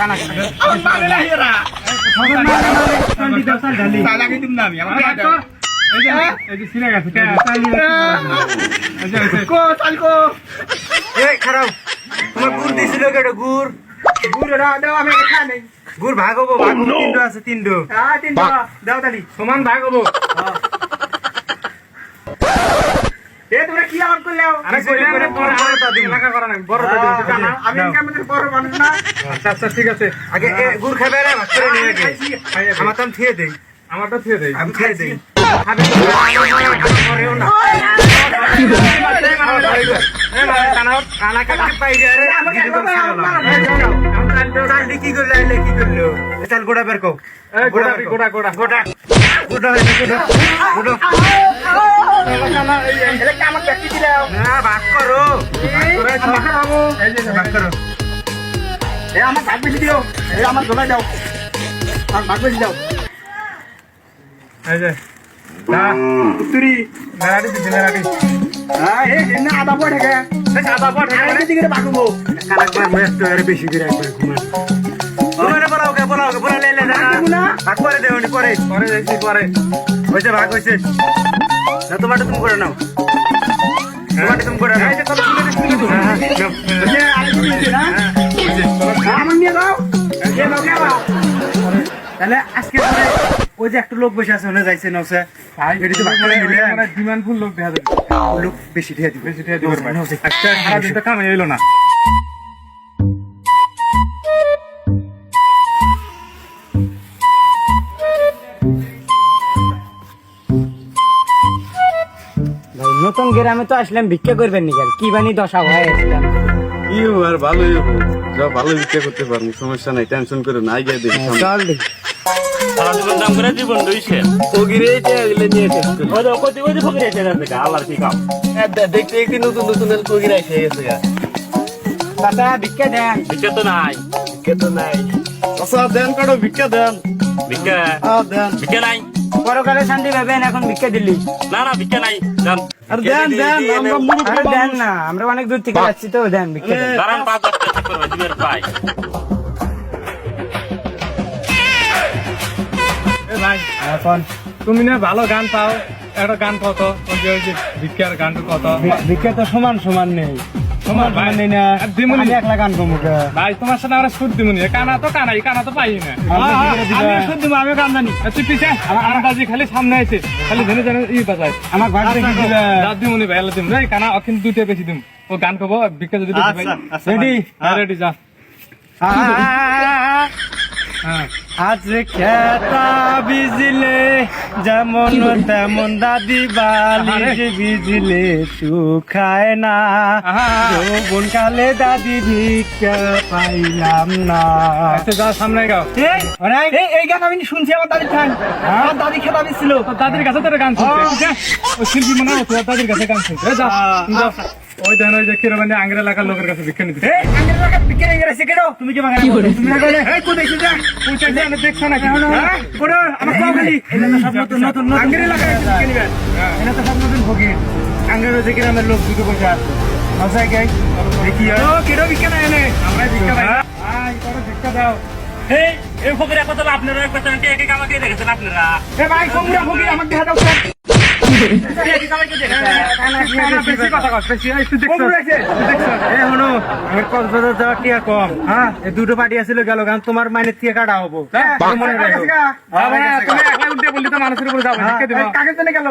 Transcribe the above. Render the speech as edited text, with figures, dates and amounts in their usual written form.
কানা মানে না হেরা টোয়েন্টি দশাল ঢালি সালা কি তুমি নামি আমার এই যে সিনে গেছে কো চালকো এই খারাপ তোমার গুড় দিছিল কেটে গুড় গুড় দাও আমি খা নেই গুড় ভাগ হবো তিনটো আছে তিনটো হ্যাঁ তিনটা দাও তালি সমান ভাগ হবো এ তোমরা কি আবার করলেও আরে করে তোমার বড়টা দিন লাগা করা না বড়টা দিন আমি কেমন বড় মানুষ না আচ্ছা আচ্ছা ঠিক আছে আগে গুড় খাবে রে ভাগ করে নিয়ে গে আমার তো থিয়ে দেই আমারটা থিয়ে দেই আমি খাই দেই খাবে তো করেও না কানা কাটতে পাই রে আরে আমাকে চাল কি করলে আইলে কি করলো চাল গোড়া বের কও গোড়া গোড়া গোড়া গোড়া গোড়া গোড়া কানা এই কামা কি দিলাও না ভাগ করো ভাগ করো এই যে ভাগ করো এ আমার ভাগ বেশি দিও এই আমার ধরে দাও আর ভাগ বেশি দাও এই যে না উত্তরি মেরাটি দিছে মেরাটি হ্যাঁ এ না আদা পড়ে গে আদা পট আরে দিকে ভাগবো কানা করে মস্ত আরে বেশি করে একবার ঘুমা ওরে বলাও কে পুরা লেলে না ভাগ করে দেও নি করে করে যাইছি করে হইছে ভাগ হইছে না তোমারটা তুমি করে নাও তোমারটা তুমি করে নাও এই যে কত তুলে দিছি তো এ আরে দিছি না আমার নিয়ে দাও এ নাও কে দাও তাহলে আজকে ধরে ওই যে একটা লোক বসে আছে ওনে যাইছে নওসে এটি তো ভাগ করে নিলে মানে ডিমান্ড ফুল লোক দেখা যাবে লোক বেশি ঠেয়া দিবে বেশি টাকা দিবে নওসে আজকে সারা দিনটা কামে এলো না ভাই নতুন গ্রামে তো আসলাম ভিক্ষা করবেন নি কি বানি দশা হয়ে আসলাম ইউ আর ভালোই হবো যা ভালো বিক্রি করতে পারবো সমস্যা নাই টেনশন করে না আগে দেখি চল দেখি সারা জীবন দাম করে জীবন রইছে ফকিরে এটা এগুলো নিয়ে টেস্ট করি ওই কত ওই ফকির আছে না দেখা আল্লাহর কি কাম দেখতে একটি নতুন নতুন ফকির এসে গেছে গা চাচা ভিক্ষা দেন ভিক্ষা তো নাই বিক্রি তো নাই আচ্ছা দেন কাটো ভিক্ষা দেন ভিক্ষা দেন ভিক্ষা নাই পরকালে শান্তি পাবেন এখন ভিক্ষা দিলি না না ভিক্ষা নাই জান আর দেন দেন আমরা মুরুখ আরে দেন না আমরা অনেক দূর থেকে যাচ্ছি তো দেন ভিক্ষা দেন দাঁড়ান 5-10 টাকা করবে দিবের পাই এ ভাই এখন তুমি না ভালো গান পাও একটা গান কত ওই যে ভিক্ষার গানটা কত ভিক্ষা তো সমান সমান নেই সমান ভাই, সমান নেই না আর দিমুনি। আমি একলা গান কমুক ভাই তোমার সাথে আমরা সুদ দিমুনি কানা তো পাই না আমি শুধু দিব আমি গান জানি তুই পিছে আর বাজি খালি সামনে আছে খালি ধরে ধরে ই বাজায় আমার ঘর দেখি দিলে দাদ দিমুনি ভাই আল্লাহ দিম রে কানা অখিন দুইটা বেশি দিম ও গান কব ভিক্ষা যদি বেশি পাই রেডি রেডি যা হ্যাঁ আজ খেতা বিজলে যেমন তেমন দাদি বালিশ বিজলে শুকায় না যৌবন কালে দাদি ভিক্ষা পাইলাম না আচ্ছা যা সামনে গাও এই গান আমি শুনছি আমার দাদি খান আমার দাদি খেতা দিছিল তো দাদির কাছে তোর গান শুনছে ও শিল্পী মনে হয় তোর দাদির কাছে গান শুনছে যা যা। ওই দেখেন ওই যে কিরবানি আঙ্গের এলাকার লোকের কাছে ভিক্ষা নিতে এই আঙ্গের লাগা বিকেলে গেছে কেন তুমি কি বাগান তুমি না গেলে এই কো দেখি যা পৌঁছাইছে আমি দেখছো না হ্যাঁ কোন আমার কও খালি এটা তো সব নতুন নতুন নতুন আঙ্গের লাগা বিকেলে নিবে এটা তো সব নতুন ফকির আঙ্গের ওই যে গ্রামের লোক দুটো বসে আছে মশাই গাই দেখি ও কেডো বিকেলে এনে আমরা ভিক্ষা পাই আই তোর ভিক্ষা দাও এই ফকির কত আপনারা এক বেতন কে কাম কে দেখেছেন আপনারা এ ভাই কোমরা ফকি আমাকে দেখা দাও বেশি কথা কস বেশি এই তুই দেখছো কোমরা আছে এ হনো আমার কক্সবাজার যাওয়া টিয়া কম হ্যাঁ এই দুটো পার্টি আছিল গেল গান তোমার মাইনের থেকে কাটা হবো মনে রাখো তুমি একলা উঠে বললি তো মানুষের উপরে যাবে ভিক্ষা দিবা কাকে জন্য গেল